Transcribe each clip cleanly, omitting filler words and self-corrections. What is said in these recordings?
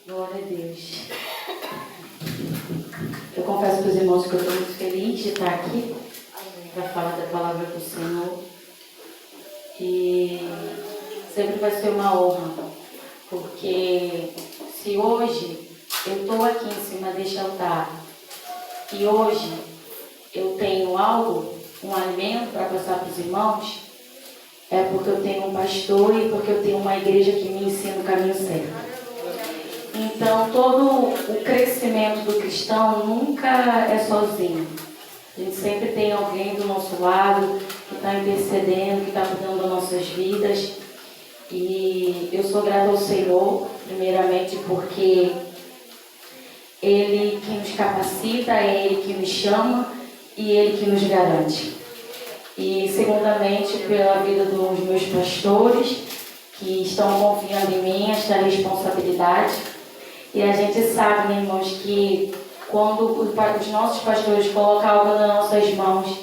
Glória a Deus. Eu confesso para os irmãos que eu estou muito feliz de estar aqui para falar da palavra do Senhor. E sempre vai ser uma honra, porque se hoje eu estou aqui em cima deste altar e hoje eu tenho algo, um alimento para passar para os irmãos, é porque eu tenho um pastor e porque eu tenho uma igreja que me ensina o caminho certo. Então, todo o crescimento do cristão nunca é sozinho. A gente sempre tem alguém do nosso lado que está intercedendo, que está cuidando das nossas vidas. E eu sou grata ao Senhor, primeiramente porque Ele que nos capacita, é Ele que nos chama e Ele que nos garante. E segundamente pela vida dos meus pastores, que estão confiando em mim esta responsabilidade. E a gente sabe, né, irmãos, que quando os nossos pastores colocam algo nas nossas mãos,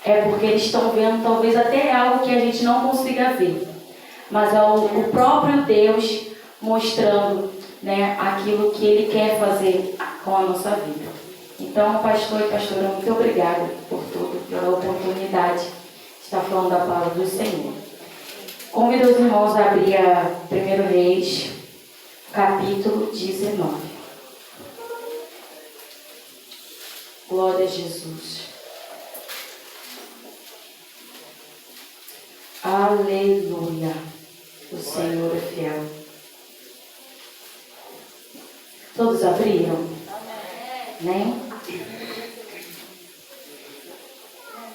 é porque eles estão vendo talvez até algo que a gente não consiga ver. Mas é o próprio Deus mostrando, né, aquilo que Ele quer fazer com a nossa vida. Então, pastor e pastora, muito obrigada por tudo, pela oportunidade de estar falando da palavra do Senhor. Convido os irmãos a abrir a 1 Reis, capítulo 19. Glória a Jesus. Aleluia. O Senhor é fiel. Todos abriram? Amém?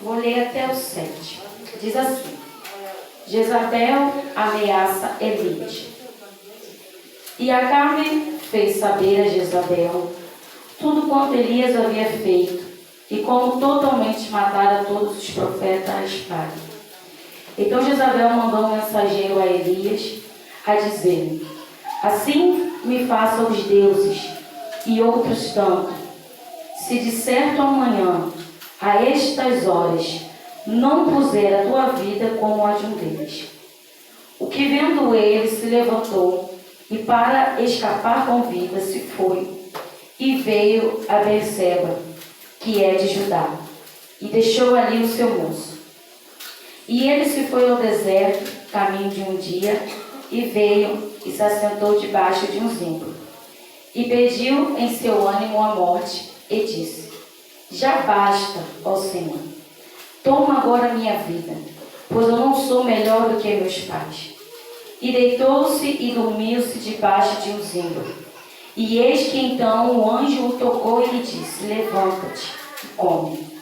Vou ler até o 7. Diz assim: Jezabel ameaça Elias. E Acabe fez saber a Jezabel tudo quanto Elias havia feito e como totalmente matara todos os profetas à espada. Então Jezabel mandou um mensageiro a Elias a dizer-lhe: assim me façam os deuses e outros tanto, se de certo amanhã, a estas horas, não puser a tua vida como a de um deles. O que vendo ele se levantou e para escapar com vida se foi e veio a Berseba, que é de Judá, e deixou ali o seu moço. E ele se foi ao deserto, caminho de um dia, e veio e se assentou debaixo de um zimbro. E pediu em seu ânimo a morte, e disse: já basta, ó Senhor, toma agora a minha vida, pois eu não sou melhor do que meus pais. E deitou-se e dormiu-se debaixo de um zimbro. E eis que então o anjo o tocou e lhe disse: levanta-te e come.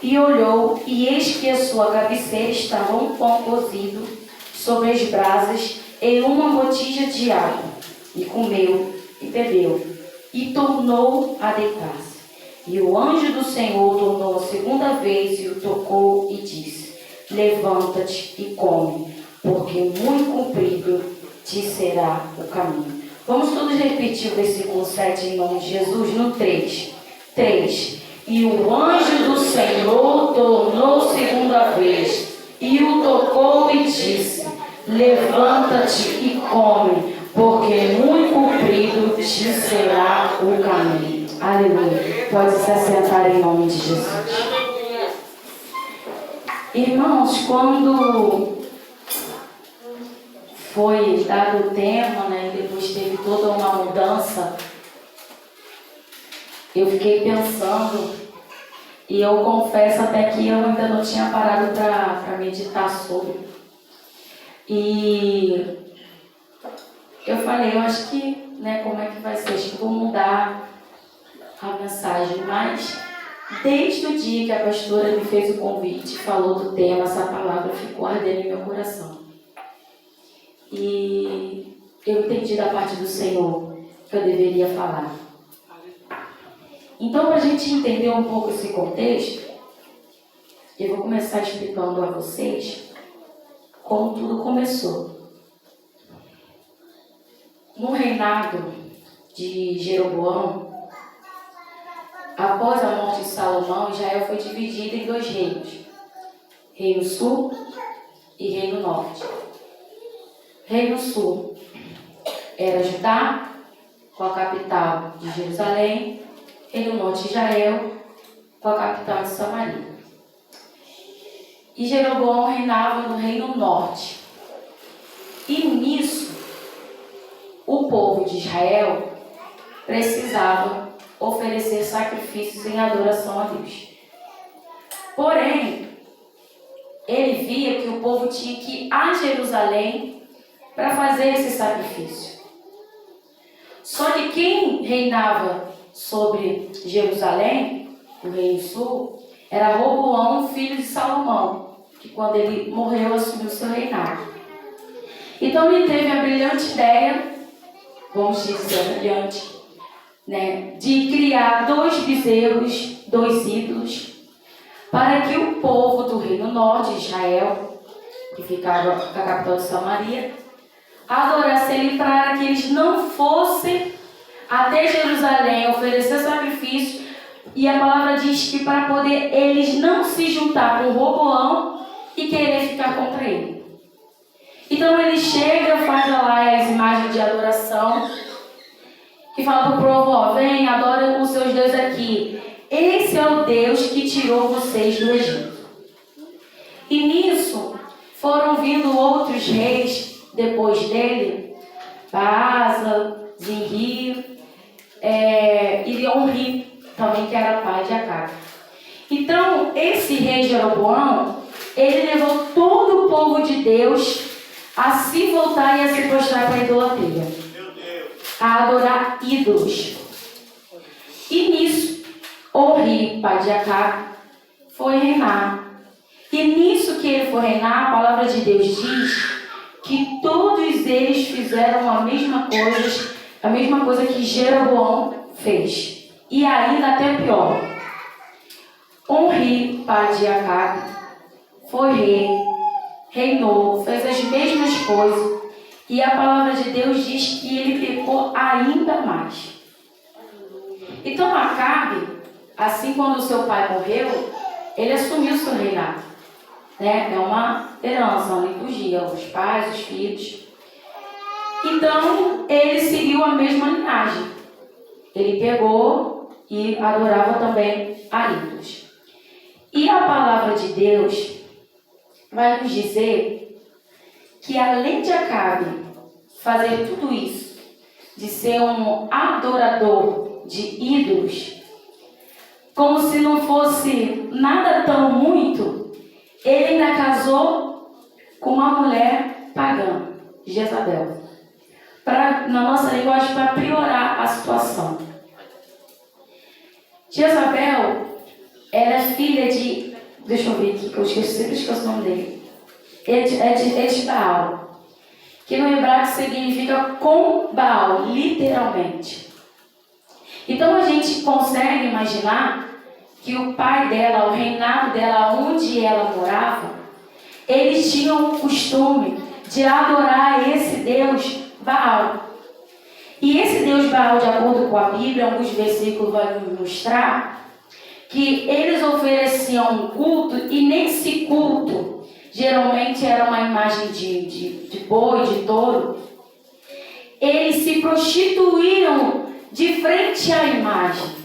E olhou, e eis que a sua cabeceira estava um pão cozido sobre as brasas e uma botija de água. E comeu, e bebeu, e tornou a deitar-se. E o anjo do Senhor tornou a segunda vez e o tocou e disse: levanta-te e come, porque muito comprido te será o caminho. Vamos todos repetir o versículo 7 em nome de Jesus, no 3. 3. E o anjo do Senhor tornou segunda vez, e o tocou e disse: levanta-te e come, porque muito comprido te será o caminho. Aleluia. Pode se assentar em nome de Jesus. Irmãos, quando foi dado o tema, né, depois teve toda uma mudança, eu fiquei pensando, e eu confesso até que eu ainda não tinha parado para meditar sobre. E eu falei, eu acho que, né, como é que vai ser? Acho que vou mudar a mensagem, mas desde o dia que a pastora me fez o convite, falou do tema, essa palavra ficou ardendo em meu coração. E eu entendi da parte do Senhor que eu deveria falar. Então, para a gente entender um pouco esse contexto, eu vou começar explicando a vocês como tudo começou. No reinado de Jeroboão, após a morte de Salomão, Israel foi dividida em 2 reinos: Reino Sul e Reino Norte. Reino Sul era Judá com a capital de Jerusalém, e no norte de Israel, com a capital de Samaria. E Jeroboão reinava no reino norte. E nisso, o povo de Israel precisava oferecer sacrifícios em adoração a Deus. Porém, ele via que o povo tinha que ir a Jerusalém para fazer esse sacrifício. Só que quem reinava sobre Jerusalém, o reino sul, era Roboão, filho de Salomão, que quando ele morreu assumiu seu reinado. Então ele teve a brilhante ideia, vamos dizer brilhante, de criar 2 bezerros, 2 ídolos, para que o povo do reino norte de Israel, que ficava com a capital de Samaria, adorasse ele, para que eles não fossem até Jerusalém oferecer sacrifício. E a palavra diz que para poder eles não se juntar com Roboão e querer ficar contra ele. Então ele chega, faz lá as imagens de adoração e fala para o povo: vem, adora os seus deuses aqui. Esse é o Deus que tirou vocês do Egito. E nisso foram vindo outros reis depois dele, Baasa, Zinri, e Onri, também, que era pai de Acabe. Então, esse rei Jeroboão, ele levou todo o povo de Deus a se voltar e a se prostrar para a idolatria, a adorar ídolos. E nisso, Onri, pai de Acabe, foi reinar. E nisso que ele foi reinar, a palavra de Deus diz que todos eles fizeram a mesma coisa que Jeroboão fez. E ainda até pior. Onri, pai de Acabe, foi rei, reinou, fez as mesmas coisas. E a palavra de Deus diz que ele pecou ainda mais. Então Acabe, assim quando seu pai morreu, ele assumiu seu reinado. É uma herança, uma liturgia, os pais, os filhos. Então ele seguiu a mesma linhagem. Ele pegou e adorava também a ídolos. E a palavra de Deus vai nos dizer que, além de Acabe fazer tudo isso, de ser um adorador de ídolos, como se não fosse nada tão muito, ele ainda casou com uma mulher pagã, Jezabel. Na nossa linguagem, para piorar a situação. Jezabel era filha de... Deixa eu ver aqui, que eu sempre esqueço o nome dele. Etbaal, que no hebraico significa com Baal, literalmente. Então a gente consegue imaginar que o pai dela, o reinado dela, onde ela morava, eles tinham o costume de adorar esse Deus Baal. E esse Deus Baal, de acordo com a Bíblia, alguns versículos vão nos mostrar que eles ofereciam um culto, e nesse culto, geralmente era uma imagem de boi, de touro. Eles se prostituíam de frente à imagem.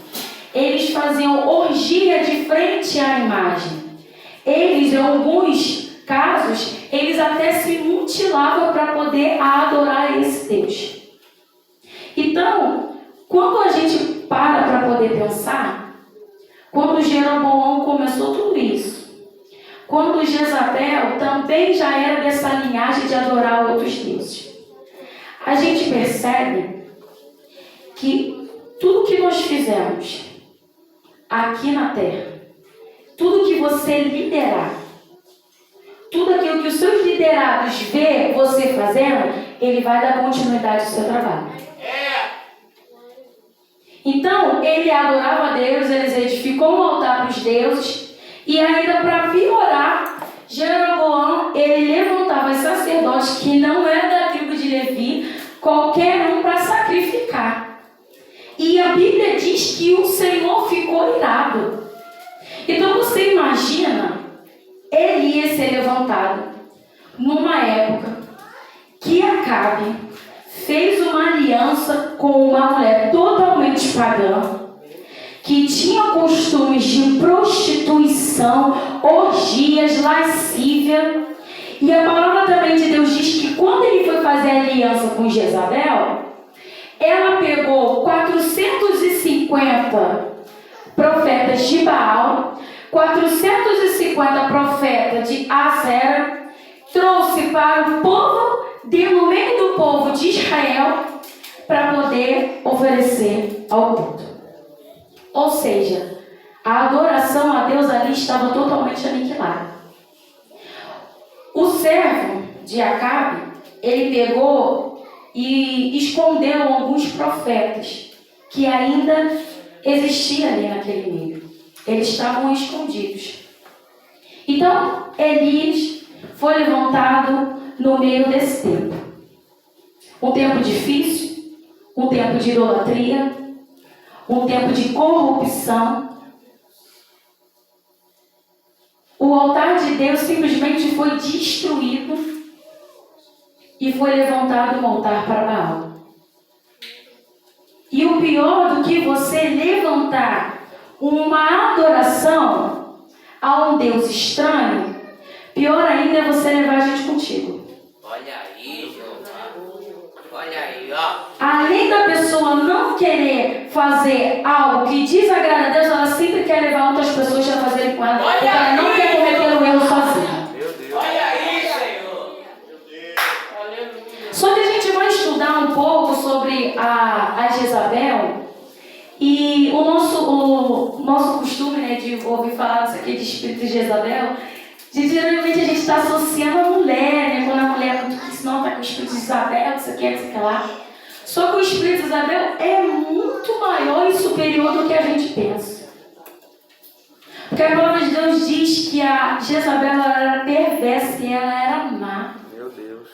Eles faziam orgia de frente à imagem. Eles, em alguns casos, eles até se mutilavam para poder adorar esse Deus. Então, quando a gente para poder pensar, quando Jeroboão começou tudo isso, quando Jezabel também já era dessa linhagem de adorar outros deuses, a gente percebe que tudo que nós fizemos aqui na terra, tudo que você liderar, tudo aquilo que os seus liderados vê você fazendo, ele vai dar continuidade ao seu trabalho. Então, ele adorava a Deus, ele edificou um altar para os deuses, e ainda para piorar, Jeroboão, ele levantava os sacerdotes que não eram da tribo de Levi, qualquer um para sacrificar. E a Bíblia diz que o Senhor ficou irado. Então você imagina, ele ia ser levantado numa época que Acabe, fez uma aliança com uma mulher totalmente pagã, que tinha costumes de prostituição, orgias, lascívia. E a palavra também de Deus diz que quando ele foi fazer aliança com Jezabel, ela pegou 450 profetas de Baal, 450 profetas de Asera, trouxe para o povo, no meio do povo de Israel, para poder oferecer ao culto. Ou seja, a adoração a Deus ali estava totalmente aniquilada. O servo de Acabe, ele pegou e escondeu alguns profetas que ainda existiam ali naquele meio. Eles estavam escondidos. Então, Elias foi levantado no meio desse tempo. Um tempo difícil, um tempo de idolatria, um tempo de corrupção. O altar de Deus simplesmente foi destruído e foi levantado um altar para Baal. E o pior do que você levantar uma adoração a um Deus estranho, pior ainda é você levar a gente contigo. Olha aí, João. Olha aí, ó. Além da pessoa não querer fazer algo que desagrada a Deus, ela sempre quer levar outras pessoas a fazerem com ela, porque ela não quer cometer o erro sozinha. Meu Deus. Olha aí, Senhor. Só que a gente vai estudar um pouco sobre a Jezabel. E o nosso costume, né, de ouvir falar disso aqui de espírito de Jezabel, geralmente a gente está associando a mulher, né? Quando a mulher senão está com o espírito de Jezabel, isso aqui, isso aqui lá. Só que o espírito de Jezabel é muito maior e superior do que a gente pensa. Porque a palavra de Deus diz que a Jezabel era perversa e ela era má. Meu Deus.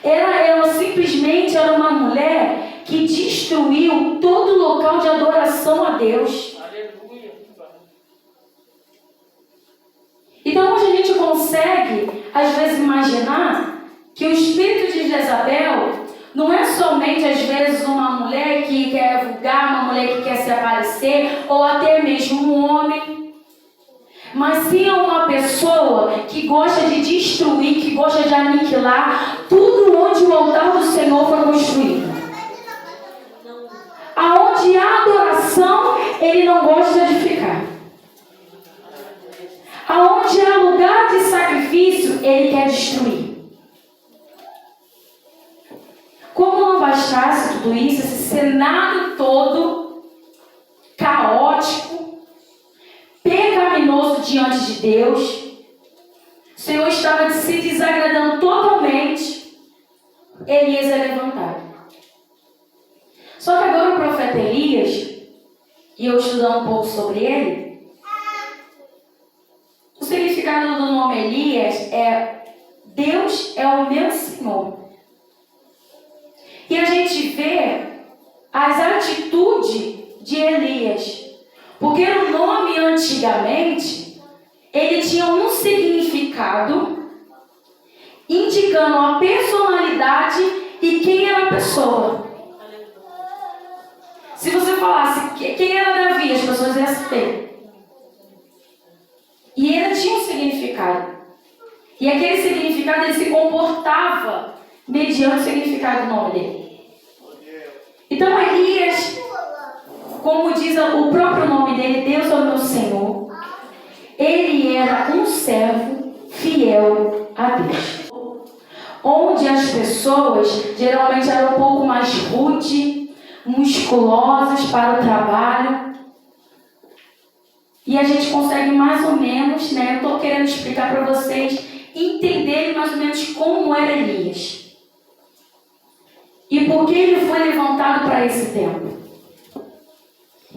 Ela simplesmente era uma mulher que destruiu todo o local de adoração a Deus. Aleluia. Então hoje a gente consegue, às vezes, imaginar que o espírito de Jezabel não é somente, às vezes, uma mulher que quer vulgar, uma mulher que quer se aparecer, ou até mesmo um homem, mas sim uma pessoa que gosta de destruir, que gosta de aniquilar tudo onde o altar do Senhor foi construído. Aonde há adoração, ele não gosta de ficar. Aonde há lugar de sacrifício, ele quer destruir. Como não bastasse tudo isso, esse cenário todo caótico, pecaminoso diante de Deus, o Senhor estava se desagradando totalmente. Elias é levantado. Só que agora o profeta Elias, e eu estudando um pouco sobre ele, o significado do nome Elias é Deus é o meu Senhor. E a gente vê as atitudes de Elias. Porque o nome antigamente, ele tinha um significado indicando a personalidade e quem era a pessoa. Se você falasse quem era Davi, as pessoas iam saber. E ele tinha um significado. E aquele significado, ele se comportava mediante o significado do nome dele. Então Elias, como diz o próprio nome dele, Deus é o meu Senhor, ele era um servo fiel a Deus. Onde as pessoas geralmente eram um pouco mais rude, musculosas para o trabalho. E a gente consegue mais ou menos, né? Eu estou querendo explicar para vocês entenderem mais ou menos como era Elias. E por que ele foi levantado para esse tempo.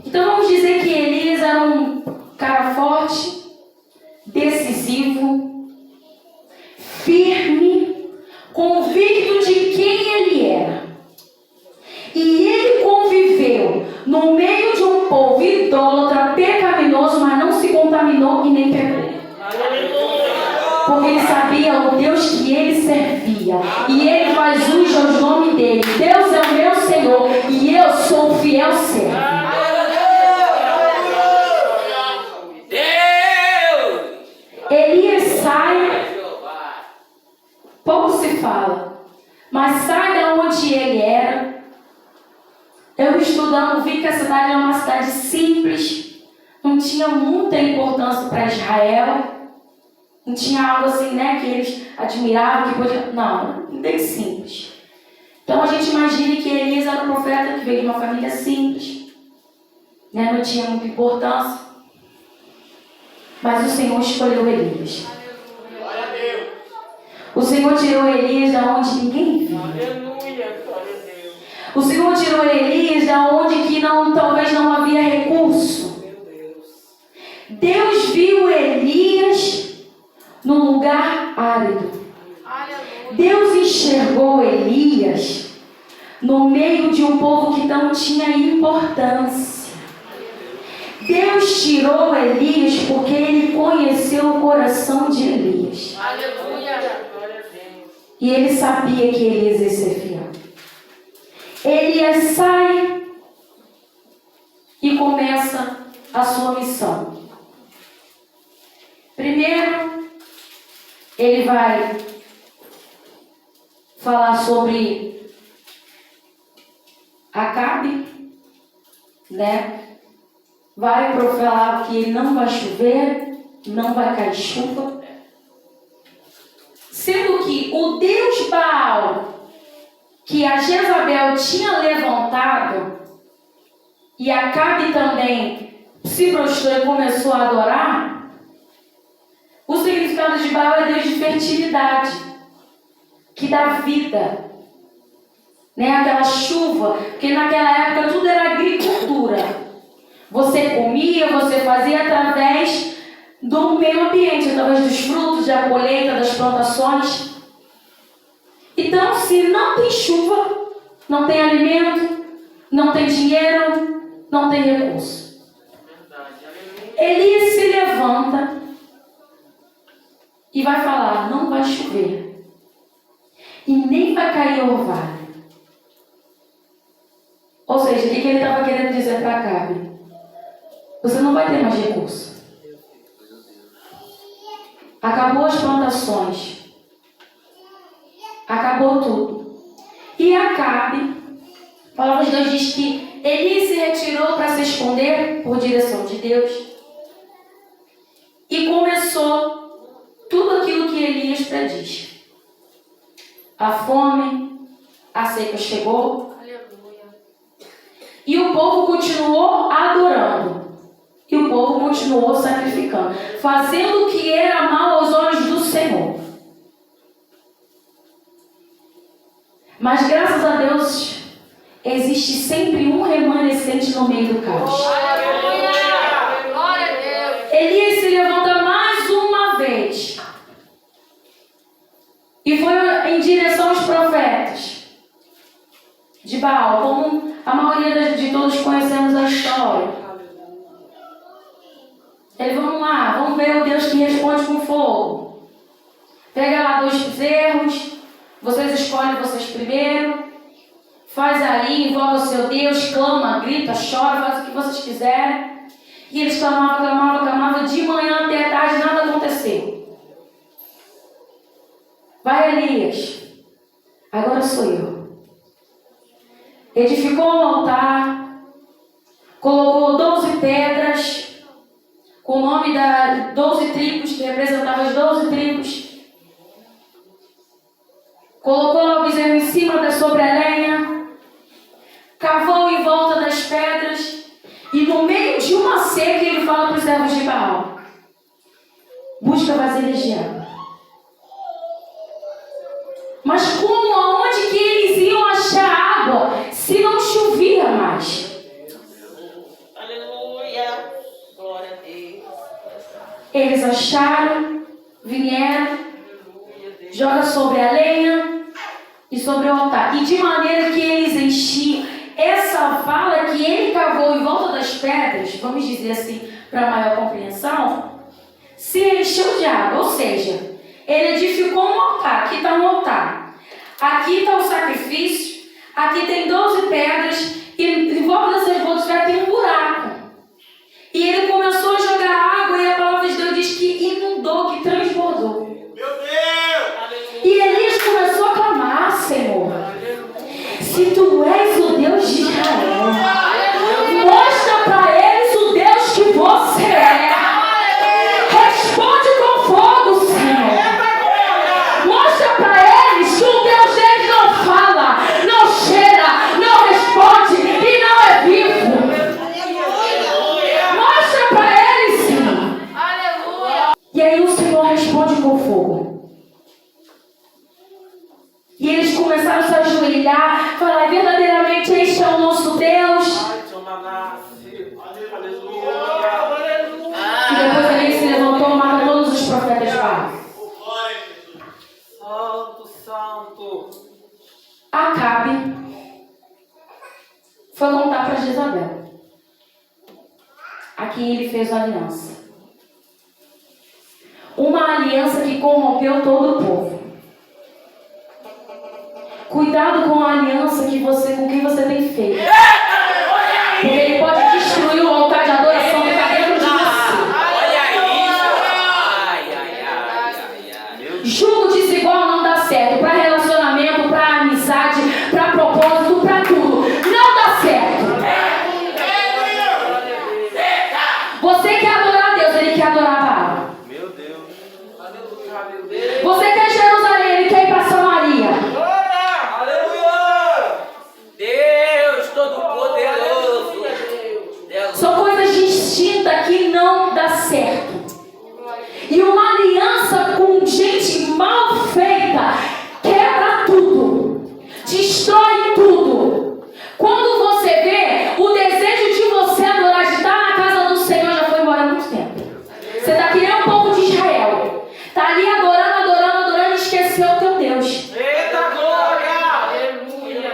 Então vamos dizer que Elias era um cara forte, decisivo, firme, convicto de quem ele era. E ele conviveu no meio de um povo idólatra, pecaminoso, mas não se contaminou e nem pecou. Porque ele sabia o Deus que ele servia. E ele faz uso ao nome dele. Deus é pouco se fala. Mas sai de onde ele era. Eu estudando, vi que a cidade era uma cidade simples, não tinha muita importância para Israel. Não tinha algo assim, né, que eles admiravam, que podia... Não, bem simples. Então a gente imagina que Elias era um profeta que veio de uma família simples, né, não tinha muita importância. Mas o Senhor escolheu Elias. Glória a Deus. O Senhor tirou Elias da onde ninguém viu. Aleluia. Glória a Deus. O Senhor tirou Elias da onde que talvez não havia recurso. Meu Deus. Deus viu Elias num lugar árido. Aleluia. Deus enxergou Elias no meio de um povo que não tinha importância. Deus tirou Elias porque ele conheceu o coração de Elias. Aleluia. Glória a Deus. E ele sabia que Elias ia ser fiel. Elias sai e começa a sua missão. Primeiro, ele vai falar sobre Acabe, né? Vai falar que não vai chover, não vai cair chuva. Sendo que o Deus Baal, que a Jezabel tinha levantado, e Acabe também se prostrou e começou a adorar, o significado de Baal é Deus de fertilidade, que dá vida, né? Aquela chuva, porque naquela época tudo era agricultura. Você comia, você fazia através do meio ambiente, através dos frutos, da colheita, das plantações. Então, se não tem chuva, não tem alimento, não tem dinheiro, não tem recurso. Elias se levanta e vai falar: não vai chover e nem vai cair orvalho. Ou seja, o que ele estava querendo dizer para Acabe? Você não vai ter mais recurso. Acabou as plantações. Acabou tudo. E Acabe, a palavra de Deus diz que Elias se retirou para se esconder por direção de Deus. E começou tudo aquilo que Elias prediz. A fome, a seca chegou. E o povo continuou adorando. E o povo continuou sacrificando, fazendo o que era mal aos olhos do Senhor. Mas graças a Deus, existe sempre um remanescente no meio do caos. Aleluia! Glória a Deus! Elias se levanta mais uma vez e foi em direção aos profetas de Baal, como a maioria de todos conhecemos a história. Ele, vamos lá, vamos ver o Deus que responde com fogo. Pega lá 2 bezerros, vocês escolhem vocês primeiro, faz aí, invoca o seu Deus, clama, grita, chora, faz o que vocês quiserem. E eles clamavam, de manhã até a tarde, nada aconteceu. Vai, Elias, agora sou eu. Edificou um altar, colocou 12 pedras, com o nome das 12 tribos, que representavam as 12 tribos. Colocou o bezerro em cima sobre a lenha, cavou em volta das pedras, e no meio de uma seca ele fala para os servos de Baal: busca vasilhas de água. Mas como, aonde que eles iam achar água se não chovia mais? Aleluia! Glória a Deus! Eles acharam, vieram, joga sobre a lenha e sobre o altar. E de maneira que eles enchiam essa vala que ele cavou em volta das pedras, vamos dizer assim, para maior compreensão, se encheu de água. Ou seja, ele edificou um altar. Aqui está um altar. Aqui está o sacrifício. Aqui tem 12 pedras. E em volta dessas voltas já tem um buraco. E ele começou a jogar água e a palavra de Deus diz que inundou, que transbordou. Meu Deus! E Elias começaram a se ajoelhar, falar: verdadeiramente este é o nosso Deus. E depois ele se levantou e matou todos os profetas de Baal. Santo. Acabe foi contar para Jezabel a quem ele fez a aliança. Uma aliança que corrompeu todo o povo. Cuidado com a aliança com quem você tem feito. Porque ele pode destruir o altar de adoração que está dentro de você. Jugo desigual não dá certo. Para relacionamento, para amizade, para propósito, para tudo. Não dá certo. Você quer adorar a Deus, ele quer adorar Baal. Meu Deus. Você quer Jerusalém, ele quer ir para Samaria. Deus Todo-Poderoso. São coisas distintas que não dá certo. E uma aliança com gente mal feita quebra tudo, destrói tudo. Quando você vê, o desejo de você adorar, de estar na casa do Senhor, já foi embora há muito tempo. Você está que nem o povo de Israel. Está ali adorando, e esqueceu o teu Deus. Eita glória! Aleluia!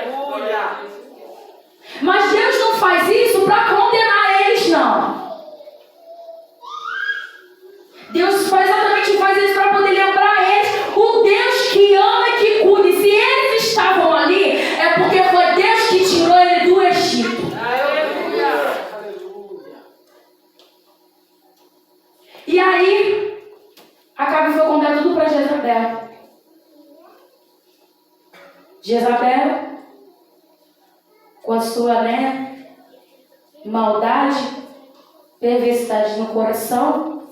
Mas Deus não faz isso para condenar eles, não. Deus faz isso para poder lembrar eles o Deus que ama e que cuida. E se eles estavam ali, é porque foi Deus que tirou ele do Egito. Aleluia! E aí, Acabe foi contar tudo para Jezabel. Jezabel, com a sua maldade, perversidade no coração,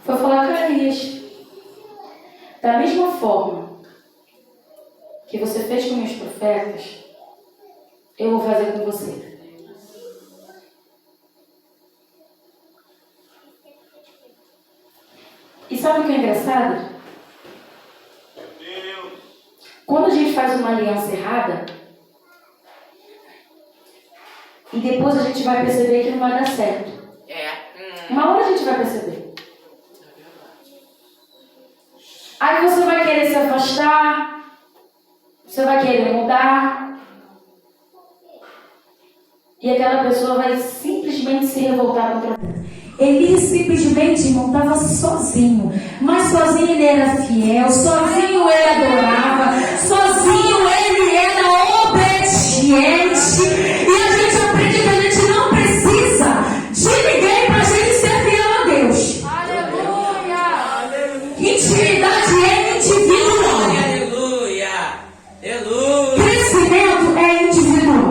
foi falar: Carias, da mesma forma que você fez com meus profetas, eu vou fazer com você. E sabe o que é engraçado? Quando a gente faz uma aliança errada, e depois a gente vai perceber que não vai dar certo. Uma hora a gente vai perceber. Aí você vai querer se afastar, você vai querer mudar, e aquela pessoa vai simplesmente se revoltar contra você. Ele simplesmente não estava sozinho, mas sozinho ele era fiel, sozinho ele adorava, sozinho ele era obediente. E a gente aprende que a gente não precisa de ninguém para a gente ser fiel a Deus. Aleluia! Intimidade é individual. Aleluia! Aleluia! Crescimento é individual.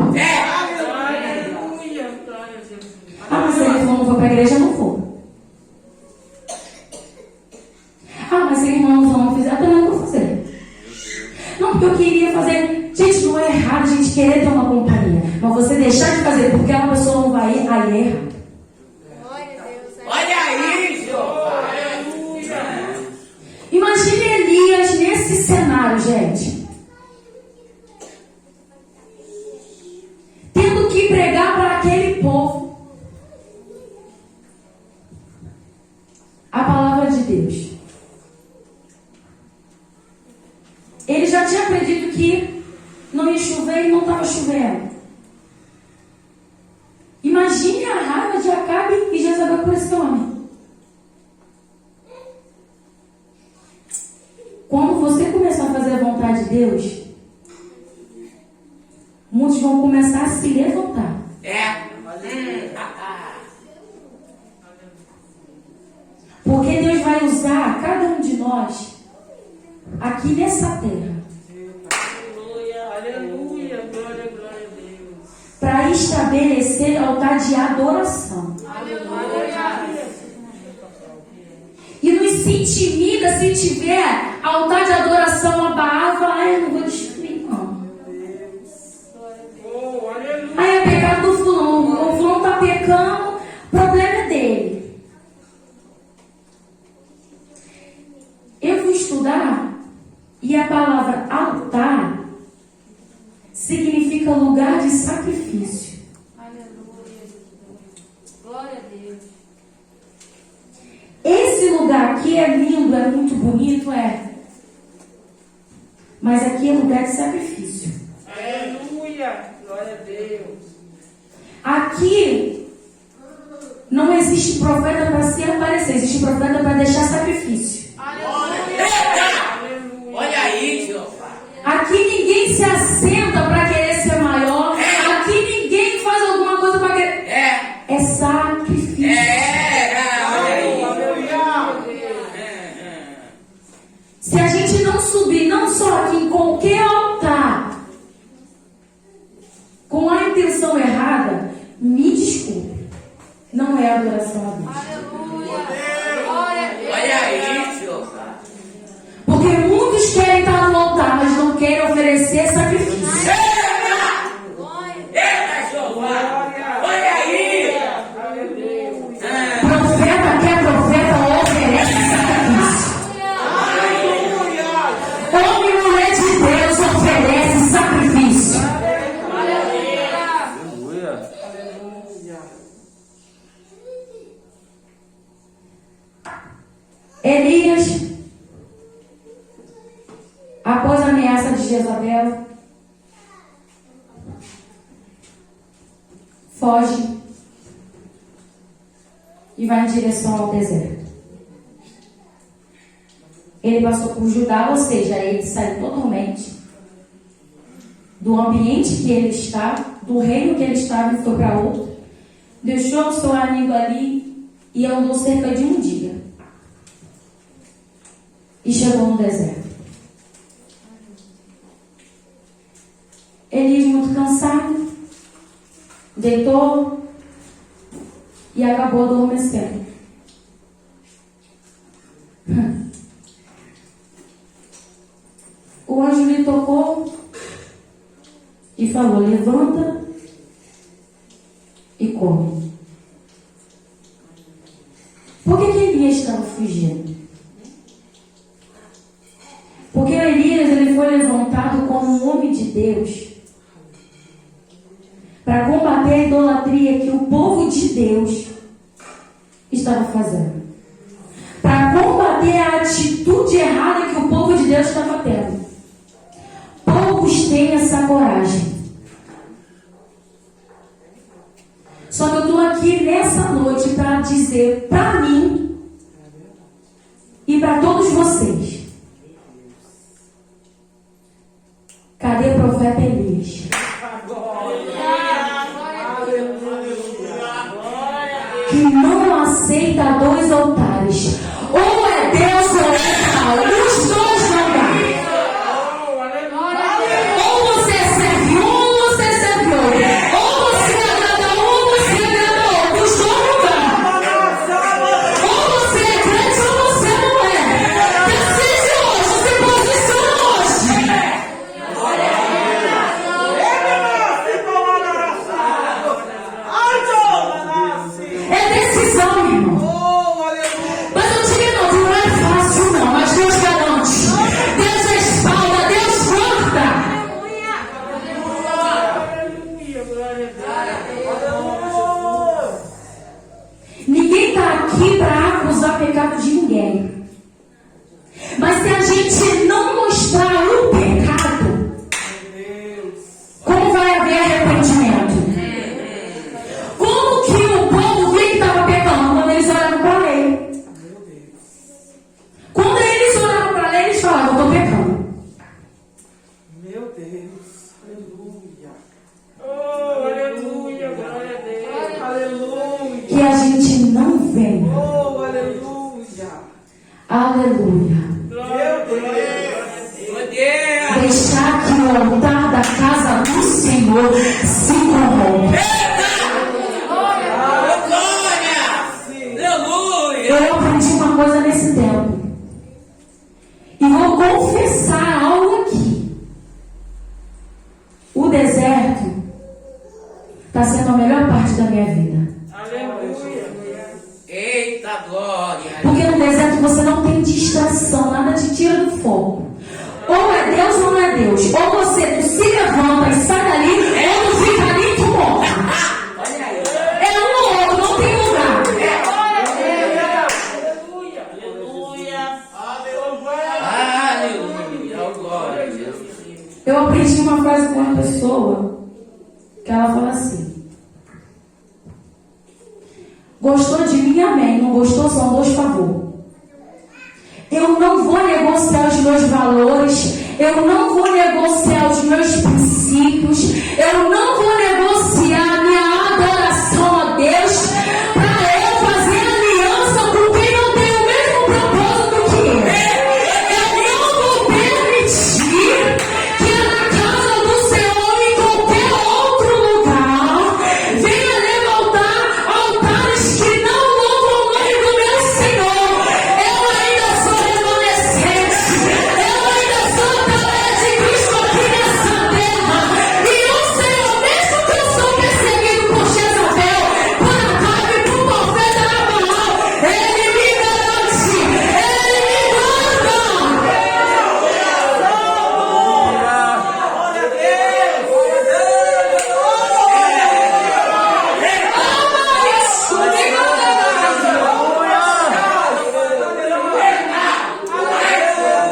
Ah, mas se ele não for para a igreja, eu não vou. Ah, mas se ele não fizer, eu também não vou fazer. Não, porque eu queria fazer. Gente, não é errado a gente querer ter uma companhia. Mas você deixar de fazer porque aquela pessoa não vai ir, aí é errado. Olha isso! Aleluia! Imagine Elias nesse cenário, gente. Tendo que pregar para aquele povo a palavra de Deus. Ele já tinha aprendido que não ia chover e não estava chovendo. Imagine a raiva de Acabe e Jezabel por esse homem. Quando você começar a fazer a vontade de Deus, muitos vão começar a se levantar. Porque Deus vai usar cada um de nós aqui nessa terra Aleluia! Glória a Deus! para estabelecer altar de adoração. E nos se intimida se tiver altar de adoração a Baal, fala: eu não vou destruir, não. Aí é pecado do fulano. O fulano está pecando, o problema é dele. Eu fui estudar E a palavra altar significa lugar de sacrifício. Aleluia. Glória a Deus. Esse lugar aqui é lindo, é muito bonito, é. Mas aqui é lugar de sacrifício. Aleluia. Glória a Deus. Aqui não existe profeta para se aparecer, existe profeta para deixar sacrifício. Aleluia. Olha aí, Jeová. Aqui ninguém se assenta para querer ser maior. Aqui ninguém faz alguma coisa para querer. É sacrifício. Olha aí. Se a gente não subir, não só aqui, em qualquer altar, com a intenção errada, me desculpe, não é adoração a Deus. Aleluia. Glória a Deus. Olha aí, Jeová. Porque muitos querem estar no altar, mas não querem oferecer sacrifício. Eita, Jeová. Olha aí. Profeta que é profeta oferece sacrifício. Homem e mulher de Deus oferece sacrifício. Elias, após a ameaça de Jezabel, foge e vai em direção ao deserto. Ele passou por Judá, ou seja, ele saiu totalmente do ambiente que ele estava, do reino que ele estava e foi para outro. Deixou o seu amigo ali e andou cerca de um dia. E chegou no deserto. Elias, muito cansado, deitou e acabou adormecendo. O anjo lhe tocou e falou: levanta e come. Por que Elias estava fugindo? Porque Elias ele foi levantado como um homem de Deus para combater a idolatria que o povo de Deus estava fazendo, para combater a atitude errada que o povo de Deus estava tendo. Poucos têm essa coragem. Só que eu estou aqui nessa noite para dizer para mim e para todos vocês: cadê o profeta Elias? Que não aceita dois altares. Ou é Deus ou é Baal. Os dois não dá. Ou você serve um ou você serve outro. Ou você agrada um ou você agrada outro. Os dois não dá. Ou você é crente ou você não é. Decide hoje, se posiciona hoje. É decisão, meu irmão. Mas eu digo não é fácil não, mas Deus garante. Deus respalda, Deus corta. Ninguém está aqui para acusar pecado de ninguém. Mas se a gente não mostrar o pecado, como vai haver arrependimento? Como que o povo viu que estava pecando quando eles olhavam para a lei? Quando eles olhavam para a lei, eles falavam: estou pecando. Meu Deus, aleluia. Oh, aleluia. Glória a Deus. Aleluia. Que a gente não venha. Oh, aleluia. Aleluia. Meu Deus. Deixar que o altar da casa do Senhor se corrompa. Eu aprendi uma coisa nesse tempo. E vou confessar algo aqui. O deserto está sendo a melhor parte da minha vida. Eita glória. Porque no deserto você não tem distração, nada te tira do foco. Ou Eu aprendi uma frase com uma pessoa que ela fala assim: gostou de mim, amém. Não gostou, são dois favor. Eu não vou negociar os meus valores. Eu não vou negociar os meus princípios. Eu não vou negociar a minha adoração a Deus para eu fazer aliança com quem não tem o mesmo propósito que eu. Eu não vou permitir que na casa do Senhor, em qualquer outro lugar, venha levantar altares que não louvam o nome do meu Senhor. Eu ainda sou remanescente. Eu ainda sou a glória de Cristo aqui nessa terra. E o Senhor, mesmo que eu sou perseguido por Jezabel, por Acabe, por profeta Nabaal, Ele me garante, Ele me guarda.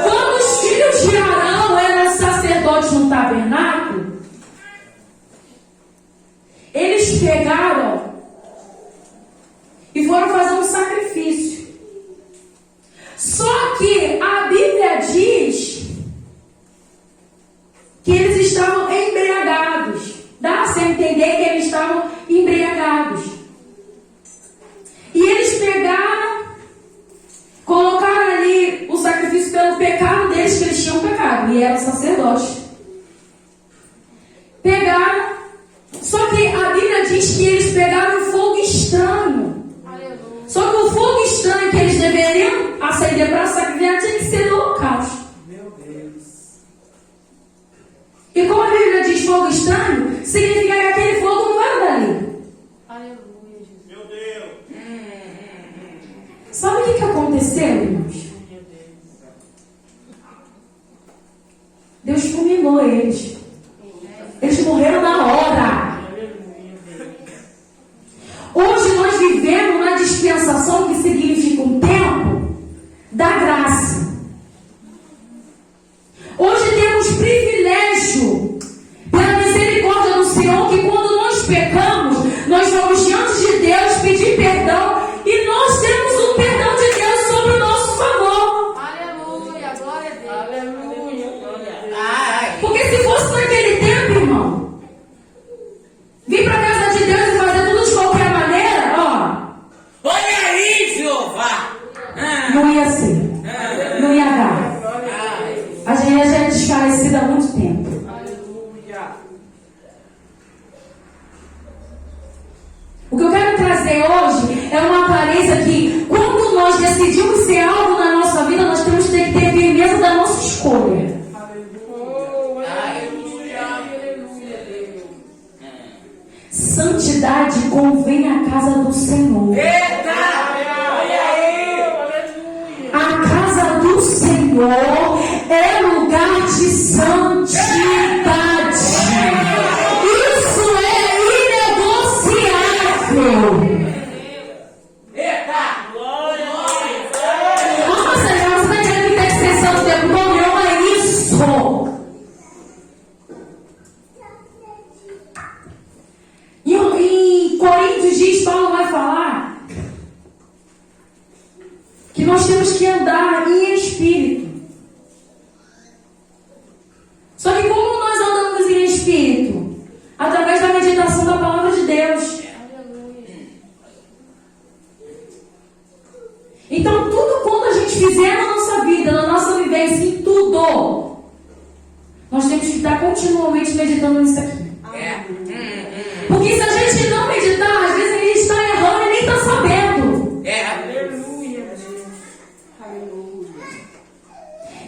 Quando os filhos de Arão eram sacerdotes no tabernáculo, eles pegaram e foram fazer um sacrifício. Só que a Bíblia diz que eles estavam embriagados. Dá-se a entender que eles estavam embriagados. E eles pegaram, colocaram ali o sacrifício pelo pecado deles, que eles tinham pecado, e eram sacerdotes. Pegaram, só que a Bíblia diz que eles pegaram um fogo estranho. Aleluia. Só que o fogo estranho que eles deveriam acender para sacrificar tinha que ser no holocausto. Meu Deus. E como a Bíblia diz fogo estranho, significa que aquele fogo não era dali. Aleluia, Jesus. Meu Deus. Sabe o que aconteceu, irmãos? Deus fulminou eles. Eles morreram na hora. Hoje nós vivemos na dispensação, que significa um tempo da graça. Hoje temos privilégio pela misericórdia do Senhor, que quando nós pecamos, nós vamos diante de Deus pedir perdão, e nós temos o perdão de Deus sobre o nosso favor. Aleluia, glória a Deus. Aleluia. Porque se fosse naquele tempo, irmão, vir para a casa de Deus e fazer tudo de qualquer maneira, ó, Olha aí, Jeová. não ia ser. Não ia dar. A gente já é desfalecida há muito tempo. Aleluia. O que eu quero trazer hoje é uma clareza que, quando nós decidimos ser algo na nossa vida, nós temos que ter firmeza da nossa escolha. Santidade convém à casa do Senhor. A casa do Senhor é lugar de santidade. Isso é inegociável. Nossa, Senhor, você está querendo que tem que ser santo o tempo todo? Não é isso. Em Coríntios diz, Paulo vai falar que nós temos que andar em espírito. Só que como nós andamos em espírito? Através da meditação da palavra de Deus. Então tudo quanto a gente fizer na nossa vida, na nossa vivência, em tudo, nós temos que estar continuamente meditando nisso aqui. Porque se a gente não meditar, às vezes a gente está errando e nem está sabendo.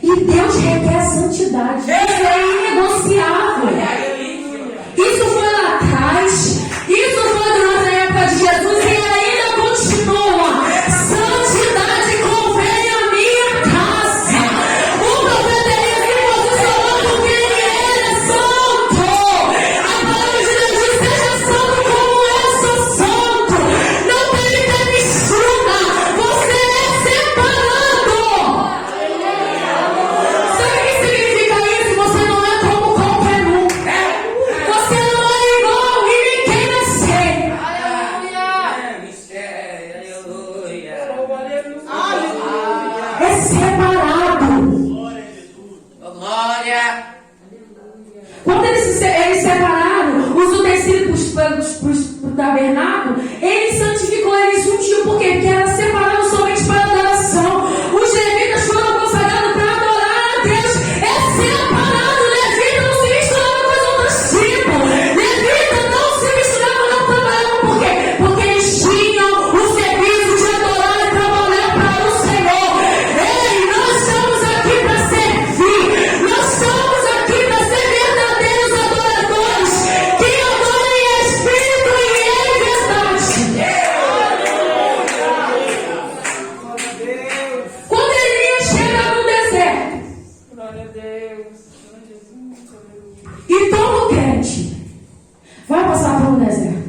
E Deus requer santidade. Isso é inegociável. Isso foi lá atrás. Isso foi durante a época de Jesus e ainda continua. Santidade convém à minha casa. O profeta Elias se posicionou porque ele era santo. A palavra de Deus diz: seja santo como eu sou santo. Não tem mistura. Você é separado. Sabe o que significa isso? Você não é como eles separaram os utensílios para o tabernáculo, ele santificou, ele ungiu. Por quê? Porque era separado somente para adoração. Os levitas foram consagrados para adorar a Deus. É separado. Levita não se misturava com as outras tribos. Levita não se misturava, não trabalhava. Por quê? Porque eles tinham o serviço de adorar e trabalhar para o Senhor. Ei, nós estamos aqui para servir. Nós estamos aqui para ser verdadeiros adoradores. Que adorem em espírito e em verdade. Quando Elias chega no deserto Glória a Deus. Glória a Jesus. Aleluia. e todo crente vai passar por um deserto.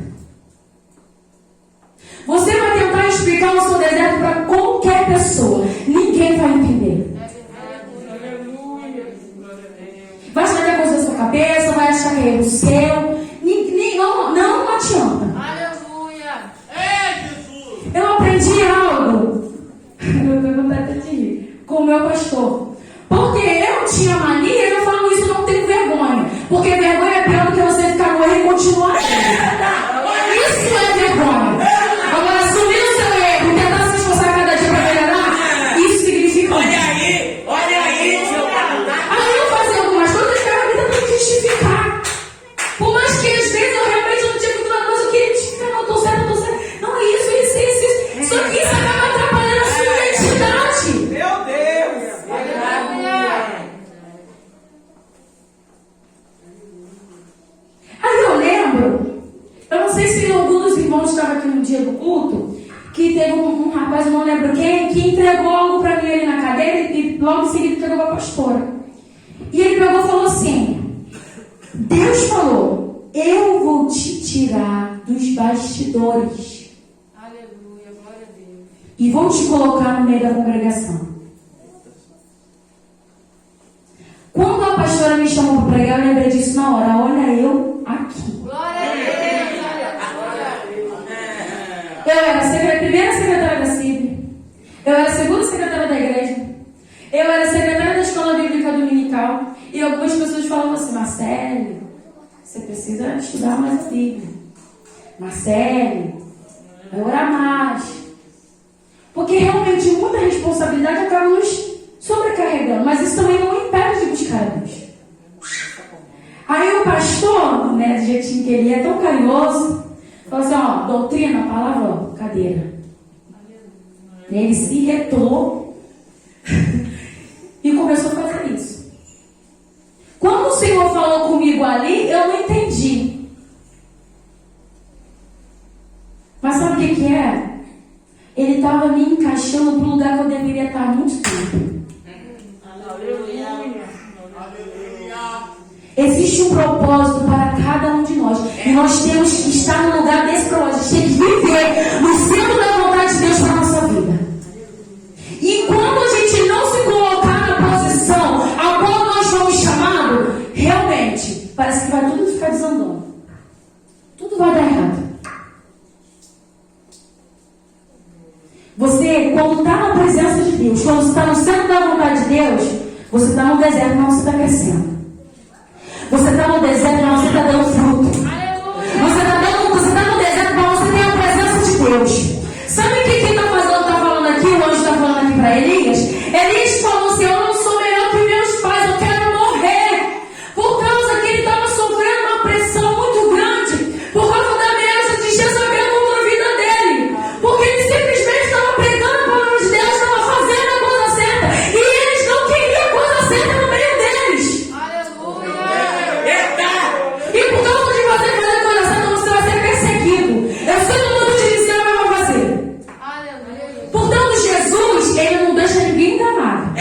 Você vai tentar explicar o seu deserto para qualquer pessoa. Ninguém vai entender. Aleluia. Glória a Deus. Vai achar que é coisa da sua cabeça, vai achar que é o seu. Não adianta. Aleluia. Eu aprendi algo. Eu tenho vontade de rir. Com o meu pastor. Porque eu tinha mania, eu falo isso, não tenho vergonha. Porque vergonha é pior do que você ficar morrendo e continuar. Isso é vergonha. Agora, assumir o seu erro e tentar se esforçar cada dia para melhorar, isso significa. Olha aí, seu Aí eu fazia algumas coisas que a vida tem que justificar. Por mais que às vezes eu realmente não tinha cultura, mas eu queria justificar, não, tô certo. Não, é isso. Só que isso acaba atrapalhando a sua identidade. Meu Deus. Aí eu lembro, eu não sei se algum dos irmãos estava aqui no dia do culto, que teve um rapaz, eu não lembro quem, que entregou algo para mim ali na cadeira e logo em seguida entregou para a pastora. E ele pegou e falou assim: Deus falou, eu vou te tirar dos bastidores Aleluia. Glória a Deus. e vou te colocar no meio da congregação. Quando a pastora me chamou para pregar, eu lembrei disso na hora. Olha eu aqui. Glória a Deus. Aleluia. Eu era a primeira secretária da CIB. Eu era a segunda secretária da igreja. Eu era a secretária da escola bíblica dominical. E algumas pessoas falavam assim: Marcele, você precisa estudar mais a Bíblia. Marcele, vai orar mais. Porque realmente muita responsabilidade acaba nos sobrecarregando. Mas isso também não impede de buscar a Deus. Aí o pastor, né, do jeitinho que ele é tão carinhoso, falou assim: ó, doutrina, palavra, cadeira. Ele se retou e começou a fazer isso. Quando o Senhor falou comigo ali, eu não entendi. Mas sabe o que é? Ele estava me encaixando para o lugar que eu deveria estar há muito tempo. Existe um propósito para cada um de nós. E nós temos que estar no lugar desse propósito. A gente tem que viver no centro da vontade de Deus para a nossa vida. E quando a gente não se colocar na posição a qual nós fomos chamados, realmente, parece que vai tudo ficar desandando. Tudo vai dar errado. Você, quando está na presença de Deus, quando você está no centro da vontade de Deus, você está no deserto, não, você está crescendo. Você está no deserto, não, você está dando fruto. Você está no deserto, não, você tem a presença de Deus. Sabe o que quem está falando aqui? O anjo está falando aqui para Elias. Elias falou assim: eu não sou melhor que meus pais, eu quero morrer. Por causa que ele estava sofrendo uma pressão muito grande, por causa da ameaça de Jezabel contra a vida dele. Porque ele simplesmente estava pregando a palavra de Deus, estava fazendo a coisa certa. E eles não queriam a coisa certa no meio deles. Aleluia. E por causa de você fazer a coisa certa, você vai ser perseguido. Eu sei que o mundo te ensina, mas vai fazer. Aleluia. Portanto, Jesus, ele não deixa ninguém enganado.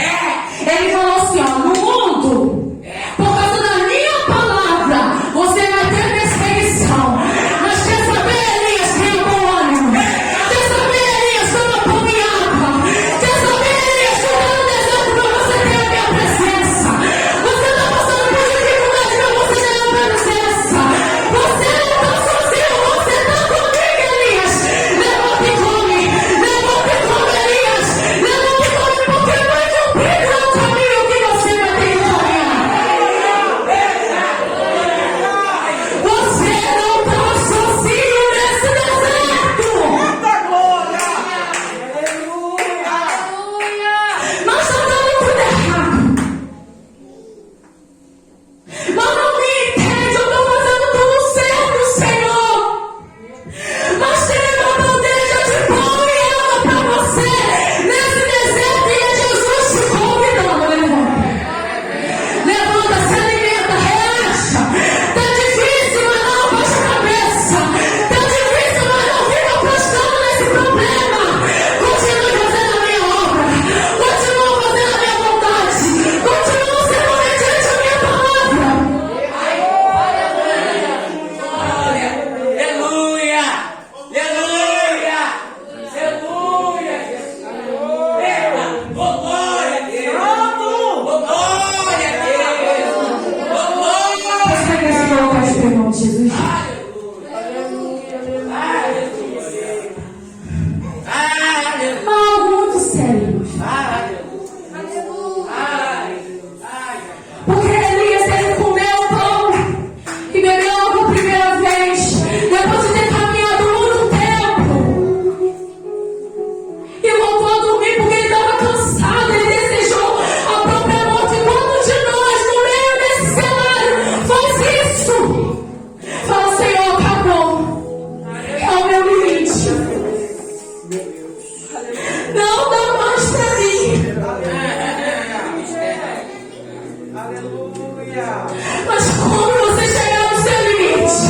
Mas quando você chegar no seu limite,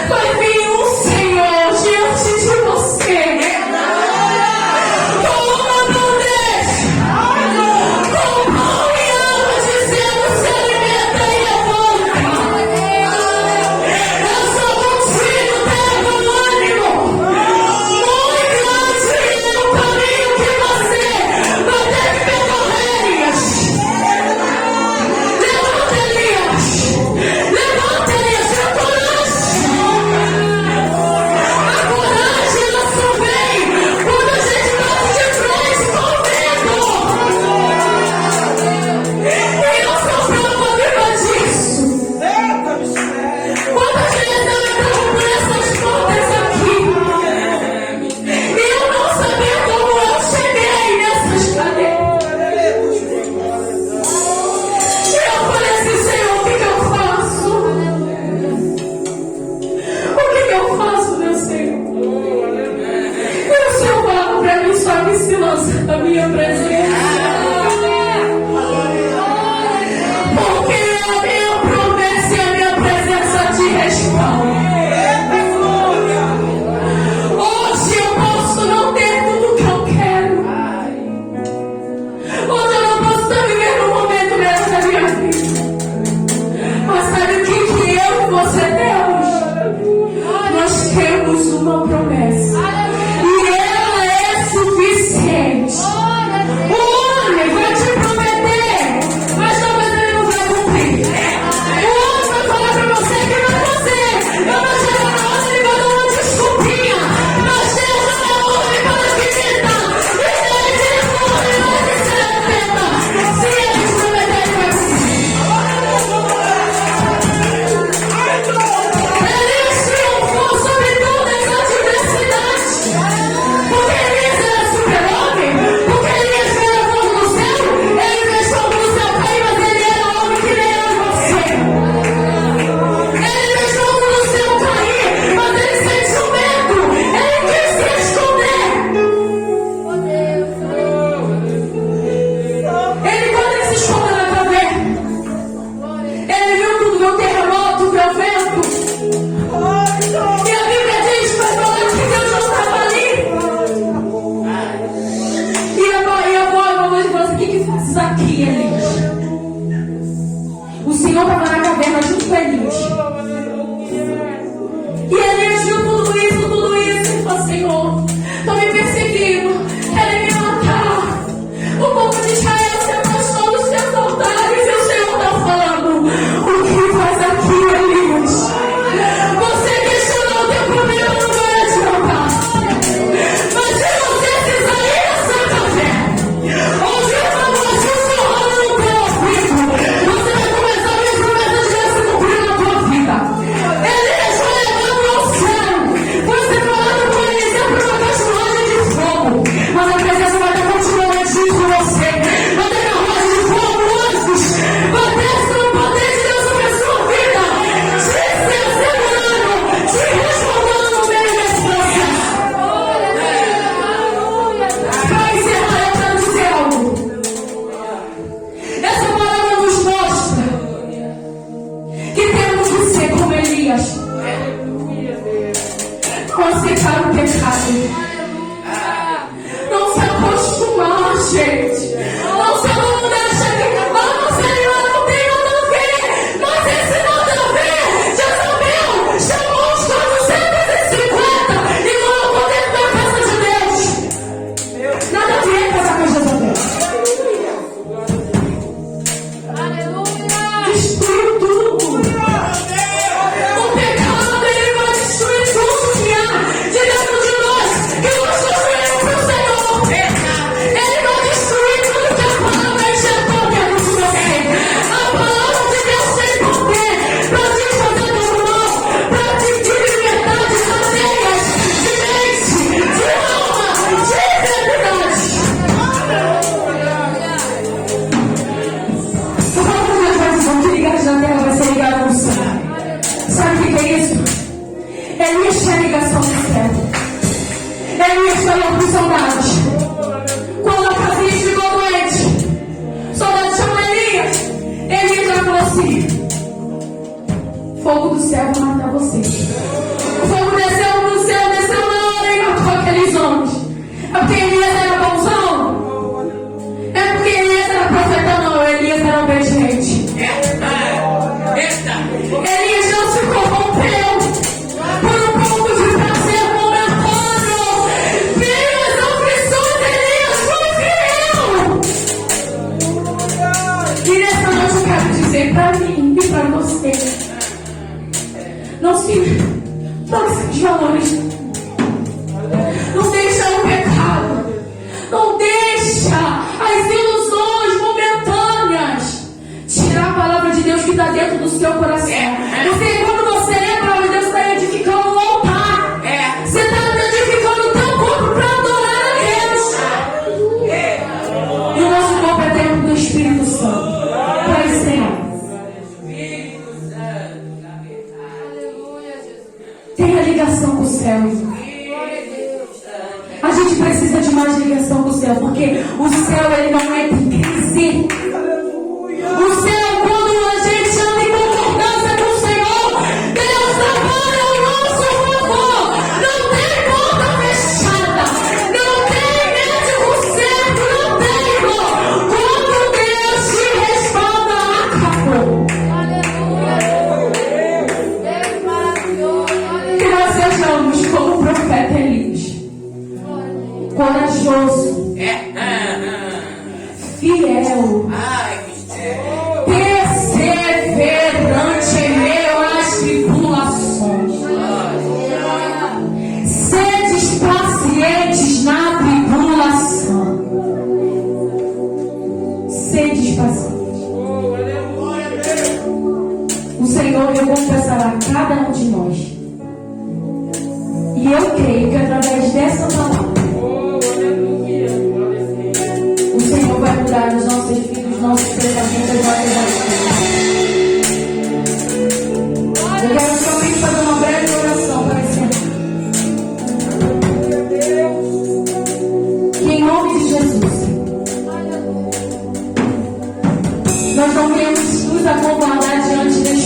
vai vir um Senhor diante de você. Com uma bandeja, com pão e água, dizendo: se alimenta e levanta. Eu sou contigo, pega o ânimo. Muito grande é o caminho que você vai ter que percorrer, Elias. Levanta, Elias. Levanta, Elias. A coragem, ela só vem quando a gente bate de frente com o medo. E eu sou prova viva disso. Quantas vezes eu entrava por essas portas aqui e eu não sabia como eu cheguei nessas cadeiras. E eu falei assim: Senhor, o que eu faço? O que eu faço, meu Senhor? E o Senhor falava para mim: só que se lança da minha presença. Porque a minha promessa e a minha presença te respaldam. Hoje eu posso não ter tudo que eu quero. Hoje eu não posso estar vivendo um momento melhor da minha vida. Mas sabe o que eu e você temos? Nós temos uma promessa. E ela é suficiente. O homem vai te prometer, mas talvez ele não vai cumprir. O homem vai falar para você que vai fazer, mas vai chegar na hora ele vai dar uma desculpinha. Mas Deus não é homem para que minta. E se ele diz não, ele vai que se arrependa. Se ele te prometer, ele vai cumprir. Elias triunfou sobre todas as adversidades. Porque Elias era super-homem. Porque Elias era fogo do céu. Ele fez fogo do céu cair, mas ele era homem que nem eu e você. Ele fez fogo do céu cair, mas ele sentiu medo. Ele quis se esconder. Quando ele se escondeu na caverna, ele viu tudo, viu o terremoto, viu o vento. E a Bíblia diz para falar que Deus não estava ali. E a voz de Deus: o que fazes aqui, Elias? O Senhor estava na caverna junto com Elias. E Elias viu tudo isso, e falou: Senhor, estão me perseguindo, querem me matar. O povo de Israel se afastou dos seus altares e o Senhor está falando: o que faz aqui, Elias? Você questionou o teu problema, não vai adiantar. Mas se você se sair dessa caverna, ouvir uma voz sussurrando no teu ouvido, você vai começar a ver as promessas de Deus se cumprir na tua vida. Elias foi levado ao céu, foi separado por Eliseu para uma carruagem de fogo. Mas a presença vai estar continuamente junto com você. Vai ter carruagem de fogo, anjos. Vai ter o poder de Deus sobre a sua vida. Te assegurando, te respaldando no meio desse processo. Para encerrar, eu quero dizer algo. Essa palavra nos mostra que temos que ser como Elias. Não aceitar o pecado. Não se acostumar, gente. Não se acostumar, gente. Vamos, Senhor, não tem nada a ver. Mas esse nada a ver, Jezabel chamou os 450 e colocou dentro da casa de Deus. Nada a ver com essa coisa de Jezabel. Destruiu tudo. O pecado, ele vai destruir tudo que há de dentro de nós, que nós construímos para o Senhor. Ele vai destruir tudo que a palavra injetou dentro de você. A palavra de Deus tem poder para te fazer do mal, para te libertar de cadeias, de mente, de alma, de enfermidade. A palavra de Deus vai dizer que ligado na terra vai ser ligado no céu. Sabe o que é isso? Elias tinha ligação no céu. Elias falou para os soldados. Quando a casinha ficou doente, os soldados chamaram fogo do céu vai matar você. O fogo desceu do céu, desceu na hora e matou aqueles homens. É porque Elias era bonzão? É porque Elias era profeta? Não, Elias era obediente. Elias não se corrompeu por um pouco de prazer momentâneo. Veio as aflições, Elias foi fiel. E nessa noite eu quero dizer pra mim e pra você: não se desvalorize. Não deixa o pecado. Não deixa as ilusões momentâneas tirar a palavra de Deus que está dentro do seu coração. Você, quando você lê a palavra de Deus, está edificando um altar. Você está edificando o teu corpo para adorar a Deus. E o nosso corpo é templo do Espírito Santo. Pai Senhor, tenha ligação com o céu. A gente precisa de mais ligação com o céu, porque o céu ele não é de crise. O céu, quando a gente anda em concordância com o Senhor, Deus trabalha ao nosso favor. Não tem porta fechada, não tem médico certo, não tem, irmão. Quando Deus te respalda, acabou. Que nós sejamos como o profeta Elias, corajoso, fiel, perseverante em meio às tribulações. Sedes pacientes na tribulação. Sedes pacientes. O Senhor recompensará cada um de nós. E eu creio que através dessa palavra o Senhor vai mudar os nossos filhos, nossos pensamentos, as nossas atitudes. Eu quero somente fazer uma breve oração para esse ano. Que em nome de Jesus nós não queremos nos acovardar diante deste